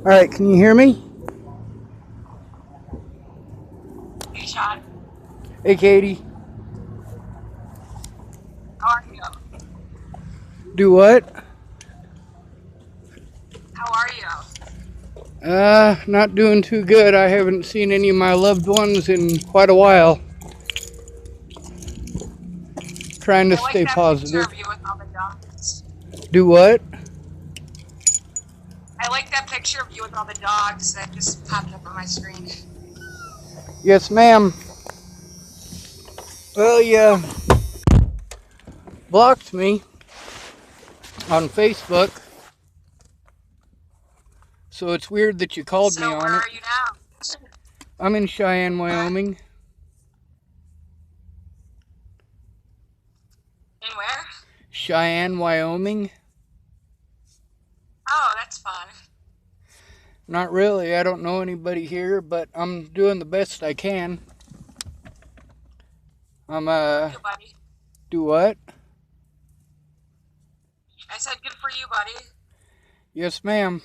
Alright, can you hear me? Hey, Sean. Hey, Katie. How are you? Do what? How are you? Not doing too good. I haven't seen any of my loved ones in quite a while. Trying to I like stay that picture positive. of you with all the dogs. Do what? I like that picture of you with all the dogs that just popped up on my screen. Yes, ma'am. Well, you blocked me on Facebook, so it's weird that you called me So where on it. are you now? I'm in Cheyenne, What? Wyoming. In where? Cheyenne, Wyoming? Oh, that's fun. Not really. I don't know anybody here, but I'm doing the best I can. Good for you, buddy. Do what? I said good for you, buddy. Yes, ma'am.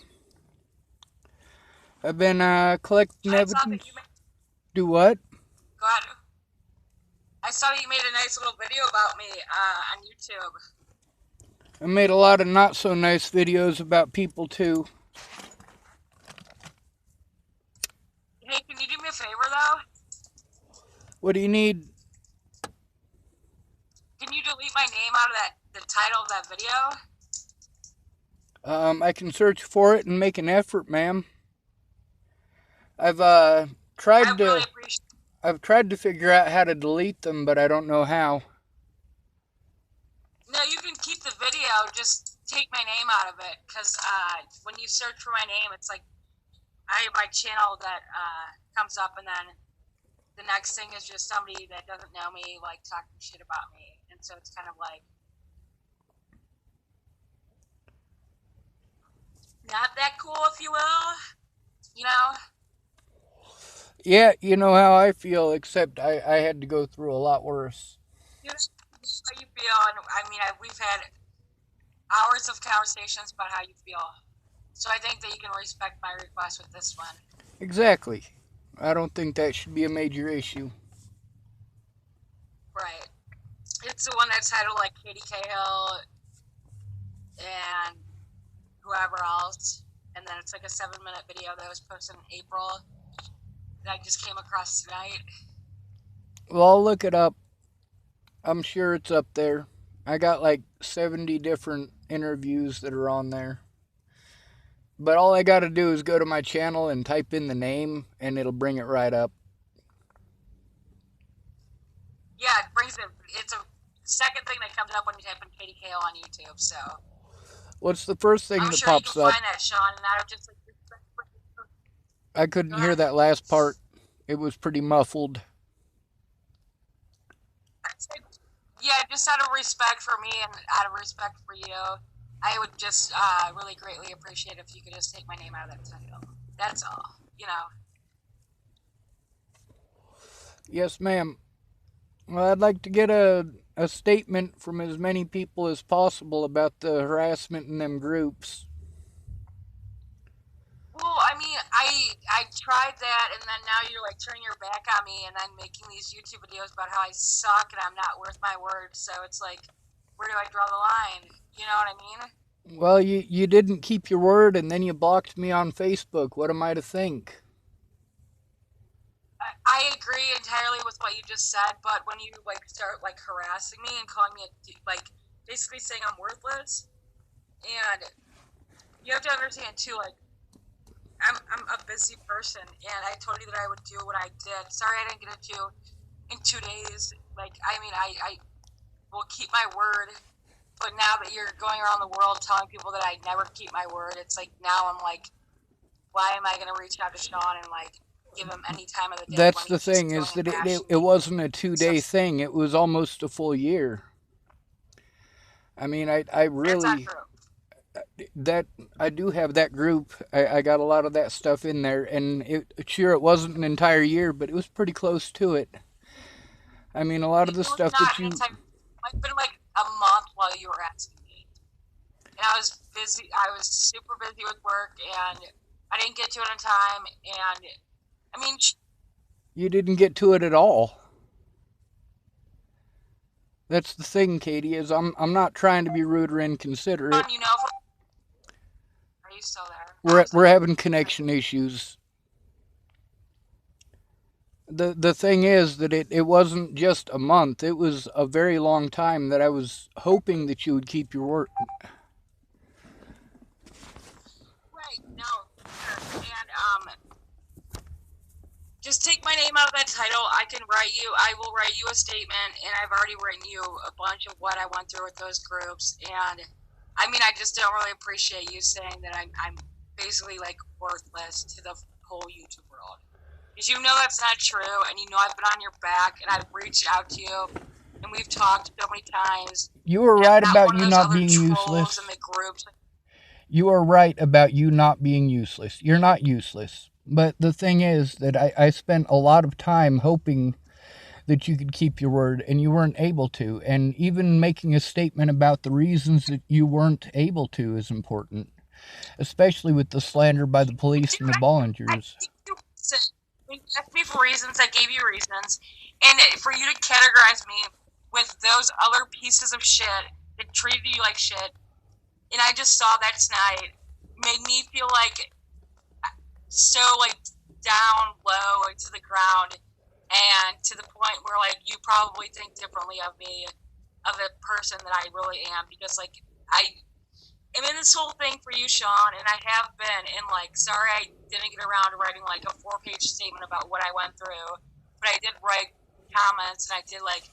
I've been collecting I saw that you evidence. made. Do what? Go ahead. I saw that you made a nice little video about me on YouTube. I made a lot of not so nice videos about people too. Hey, can you do me a favor though? What do you need? Can you delete my name out of the title of that video? I can search for it and make an effort, ma'am. I've I tried really to appreciate. I've tried to figure out how to delete them, but I don't know how. No, you can keep the video. Just take my name out of it, because when you search for my name, it's like I have my channel that comes up, and then the next thing is just somebody that doesn't know me, like talking shit about me, and so it's kind of like not that cool, if you will. You know? Yeah, you know how I feel, except I had to go through a lot worse. You know how you feel, and I mean, we've had hours of conversations about how you feel. So I think that you can respect my request with this one. Exactly. I don't think that should be a major issue. Right. It's the one that's titled like Katie Cahill and whoever else. And then it's like a 7-minute video that was posted in April that I just came across tonight. Well, I'll look it up. I'm sure it's up there. I got like 70 different interviews that are on there. But all I gotta do is go to my channel and type in the name, and it'll bring it right up. Yeah, it brings it. It's a second thing that comes up when you type in Katie Cahill on YouTube. So What's the first thing I'm that sure you pops can up? find that, Sean, and that'll just like. I couldn't Go hear ahead. that last part. It was pretty muffled. Yeah, just out of respect for me and out of respect for you, I would just really greatly appreciate if you could just take my name out of that title. That's all. You know. Yes, ma'am. Well, I'd like to get a statement from as many people as possible about the harassment in them groups. Well, I mean, I tried that, and then now you're like turning your back on me, and then making these YouTube videos about how I suck and I'm not worth my words. So it's like, where do I draw the line? You know what I mean? Well, you didn't keep your word, and then you blocked me on Facebook. What am I to think? I agree entirely with what you just said, but when you like start like harassing me and calling me like basically saying I'm worthless, and you have to understand too, like I'm a busy person, and I told you that I would do what I did. Sorry, I didn't get it to you in 2 days. Like, I mean, I will keep my word, but now that you're going around the world telling people that I never keep my word, it's like now I'm like, why am I going to reach out to Sean and like give him any time of the day when That's the he's just thing, going is and that bashing it me? wasn't a two So day thing. It was almost a full year. I mean, I that's not really true. that I do have that group. I got a lot of that stuff in there, and sure it wasn't an entire year, but it was pretty close to it. I mean, a lot of It the was stuff not that an you entire. It's been like a month while you were asking me, and I was busy. I was super busy with work, and I didn't get to it in time, and I mean, You didn't get to it at all. That's the thing, Katie, is I'm not trying to be rude or inconsiderate. Sean, are you still there? We're having connection issues. The thing is that it wasn't just a month. It was a very long time that I was hoping that you would keep your word. Right. No. Sure. And just take my name out of that title. I will write you a statement, and I've already written you a bunch of what I went through with those groups. And I mean, I just don't really appreciate you saying that I'm basically like worthless to the whole YouTube world. Because you know that's not true, and you know I've been on your back, and I've reached out to you, and we've talked so many times. You were And I'm right not about one of you those not other being trolls useless. in the groups. You are right about you not being useless. You're not useless. But the thing is that I spent a lot of time hoping that you could keep your word, and you weren't able to. And even making a statement about the reasons that you weren't able to is important, especially with the slander by the police and the I Bollingers. gave you reasons. You asked me for reasons. I gave you reasons, and for you to categorize me with those other pieces of shit that treated you like shit, and I just saw that tonight, made me feel like so like down low into the ground, and to the point where like you probably think differently of me, of a person that I really am, because like I'm in this whole thing for you, Sean, and I have been. And like, sorry, I didn't get around to writing like a 4-page statement about what I went through, but I did write comments, and I did like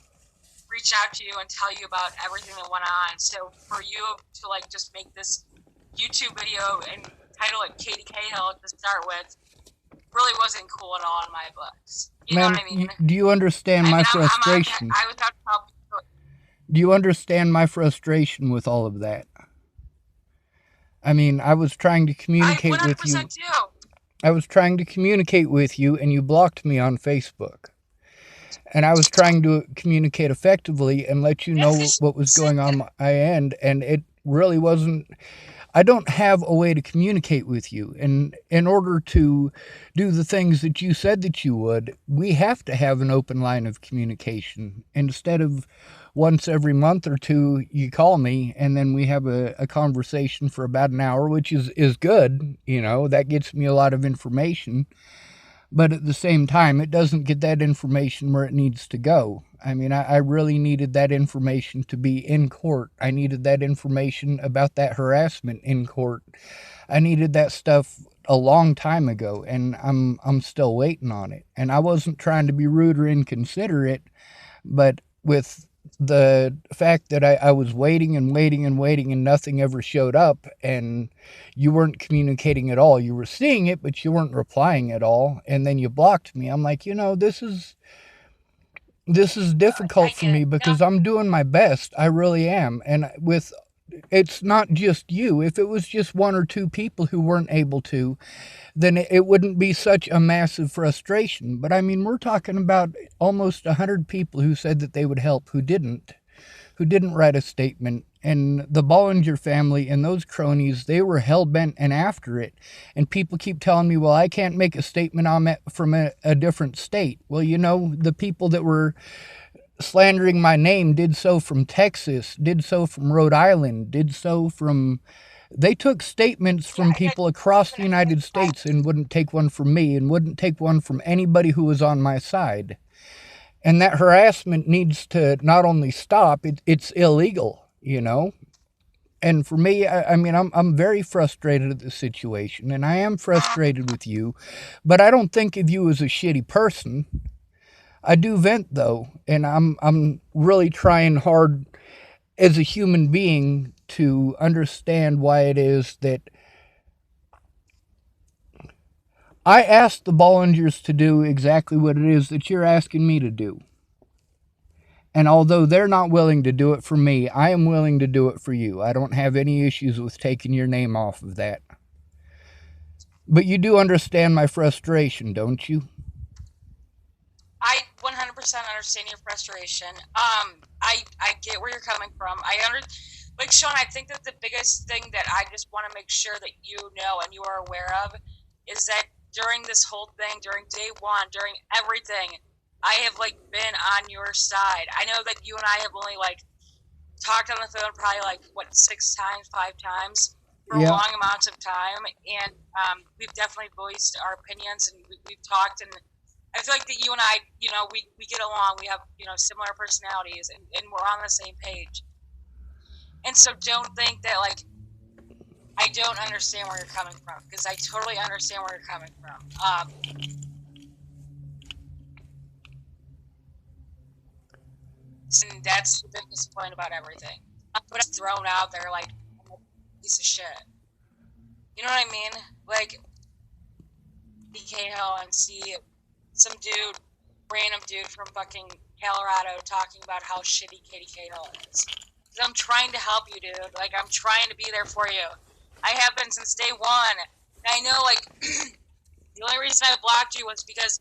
reach out to you and tell you about everything that went on. So for you to like just make this YouTube video and title it KDK Hill to start with really wasn't cool at all in my books. You know what Man, I mean? do you understand I my mean, frustration? I was out to help you. Do you understand my frustration with all of that? I mean, I was trying to I communicate with you. 100% do. I was trying to communicate with you, and you blocked me on Facebook. And I was trying to communicate effectively and let you know That's what was going on my end, and it really wasn't. I don't have a way to communicate with you, and in order to do the things that you said that you would, we have to have an open line of communication. Instead of once every month or two, you call me, and then we have a conversation for about an hour, which is good. That gets me a lot of information, but at the same time, it doesn't get that information where it needs to go. I mean, I really needed that information to be in court. I needed that information about that harassment in court. I needed that stuff a long time ago, and I'm still waiting on it. And I wasn't trying to be rude or inconsiderate, but with the fact that I was waiting and waiting and waiting and nothing ever showed up, and you weren't communicating at all. You were seeing it, but you weren't replying at all, and then you blocked me. I'm like, this is I difficult for get me it. No, because I'm doing my best. I really am. And with it's not just you. If it was just one or two people who weren't able to, then it wouldn't be such a massive frustration. But I mean, we're talking about almost 100 people who said that they would help who didn't write a statement. And the Bollinger family and those cronies, they were hell bent and after it. And people keep telling me, well, I can't make a statement on it from a different state. Well, the people that were slandering my name did so from Texas, did so from Rhode Island, did so from. They took statements yeah, from I people across the United States and wouldn't take one from me and wouldn't take one from anybody who was on my side. And that harassment needs to not only stop, it's illegal. And for me, I mean, I'm very frustrated at the situation, and I am frustrated with you, but I don't think of you as a shitty person. I do vent though, and I'm really trying hard as a human being to understand why it is that I asked the Bollingers to do exactly what it is that you're asking me to do. And although they're not willing to do it for me, I am willing to do it for you. I don't have any issues with taking your name off of that. But you do understand my frustration, don't you? I 100% understand your frustration. I get where you're coming from. Like Sean, I think that the biggest thing that I just want to make sure that you know and you are aware of is that during this whole thing, during day one, during everything, I have like been on your side. I know that you and I have only like talked on the phone probably like what 6 times, 5 times for Yeah. long amounts of time, and we've definitely voiced our opinions and we've talked, and I feel like that you and I, we get along. We have similar personalities, and we're on the same page. And so don't think that like I don't understand where you're coming from, because I totally understand where you're coming from. And that's the biggest point about everything. But it's thrown out there like I'm a piece of shit. You know what I mean? Like DK and see some dude, random dude from fucking Colorado talking about how shitty KDK is. I'm trying to help you, dude. Like, I'm trying to be there for you. I have been since day one. And I know, like, the only reason I blocked you was because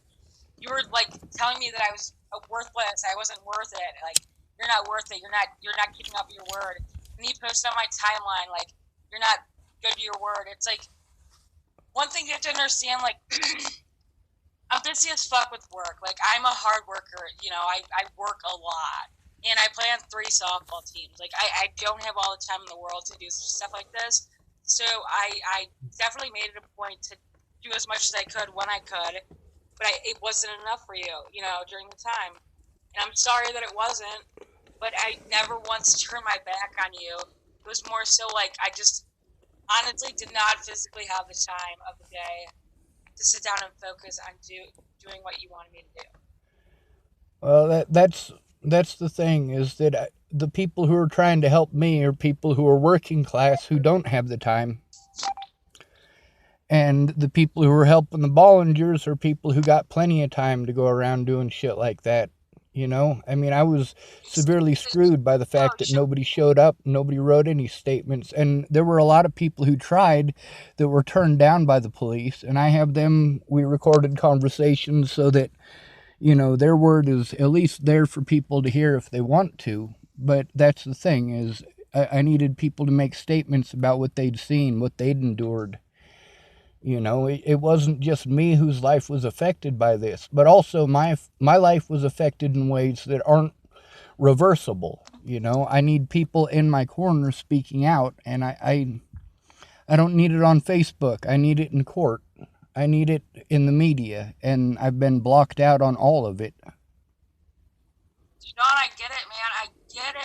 you were, like, telling me that I was worthless. I wasn't worth it. Like, you're not worth it. You're not keeping up your word. And you posted on my timeline, like, you're not good to your word. It's like, one thing you have to understand, like, I'm busy as fuck with work. Like, I'm a hard worker. I work a lot. And I play on 3 softball teams. Like, I don't have all the time in the world to do stuff like this. So I definitely made it a point to do as much as I could when I could. But it wasn't enough for you, during the time. And I'm sorry that it wasn't. But I never once turned my back on you. It was more so like I just honestly did not physically have the time of the day to sit down and focus on doing what you wanted me to do. Well, that's the thing, is that the people who are trying to help me are people who are working class who don't have the time. And the people who are helping the Bollingers are people who got plenty of time to go around doing shit like that. I mean, I was severely screwed by the fact that nobody showed up, nobody wrote any statements, and there were a lot of people who tried that were turned down by the police. And we recorded conversations so that, their word is at least there for people to hear if they want to. But that's the thing, is I needed people to make statements about what they'd seen, what they'd endured. It wasn't just me whose life was affected by this, but also my life was affected in ways that aren't reversible. I need people in my corner speaking out, and I don't need it on Facebook. I need it in court. I need it in the media, and I've been blocked out on all of it. Sean, I get it, man. I get it.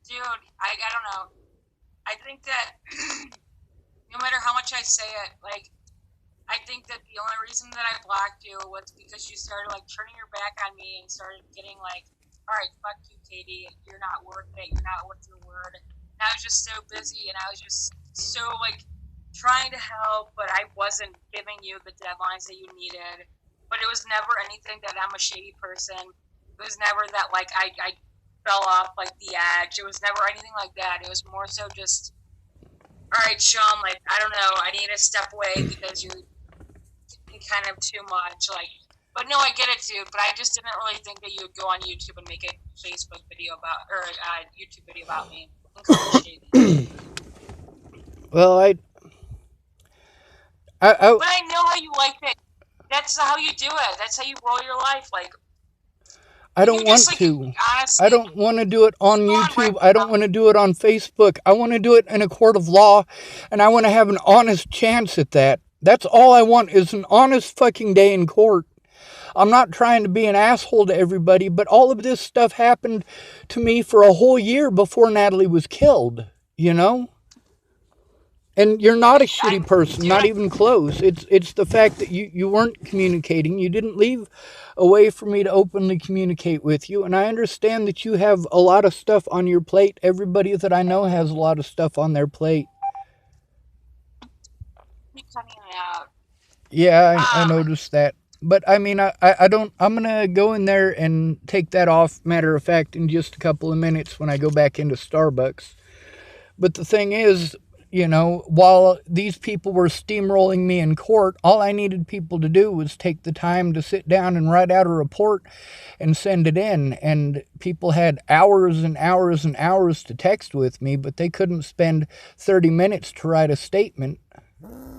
Dude, I don't know. I think that no matter how much I say it, like, I think that the only reason that I blocked you was because you started, like, turning your back on me and started getting, like, all right, fuck you, Katie. You're not worth it. You're not worth your word. And I was just so busy, and I was just so, like, trying to help, but I wasn't giving you the deadlines that you needed. But it was never anything that I'm a shady person. It was never that, like, I fell off, like, the edge. It was never anything like that. It was more so just, all right, Sean, like, I don't know, I need to step away because you're kind of too much. Like, but no, I get it, dude. But I just didn't really think that you would go on YouTube and make a Facebook video about, or a YouTube video about me. Well, but I know how you like it. That's how you do it. That's how you roll your life. Like, I don't want to. Honestly, I don't want to do it on YouTube. I don't want to do it on Facebook. I want to do it in a court of law, and I want to have an honest chance at that. That's all I want, is an honest fucking day in court. I'm not trying to be an asshole to everybody, but all of this stuff happened to me for a whole year before Natalie was killed, And you're not a shitty person, not even close. It's the fact that you weren't communicating. You didn't leave a way for me to openly communicate with you. And I understand that you have a lot of stuff on your plate. Everybody that I know has a lot of stuff on their plate. Yeah, I noticed that. But I mean, I don't, I'm going to go in there and take that off, matter of fact, in just a couple of minutes when I go back into Starbucks. But the thing is, while these people were steamrolling me in court, all I needed people to do was take the time to sit down and write out a report and send it in. And people had hours and hours and hours to text with me, but they couldn't spend 30 minutes to write a statement.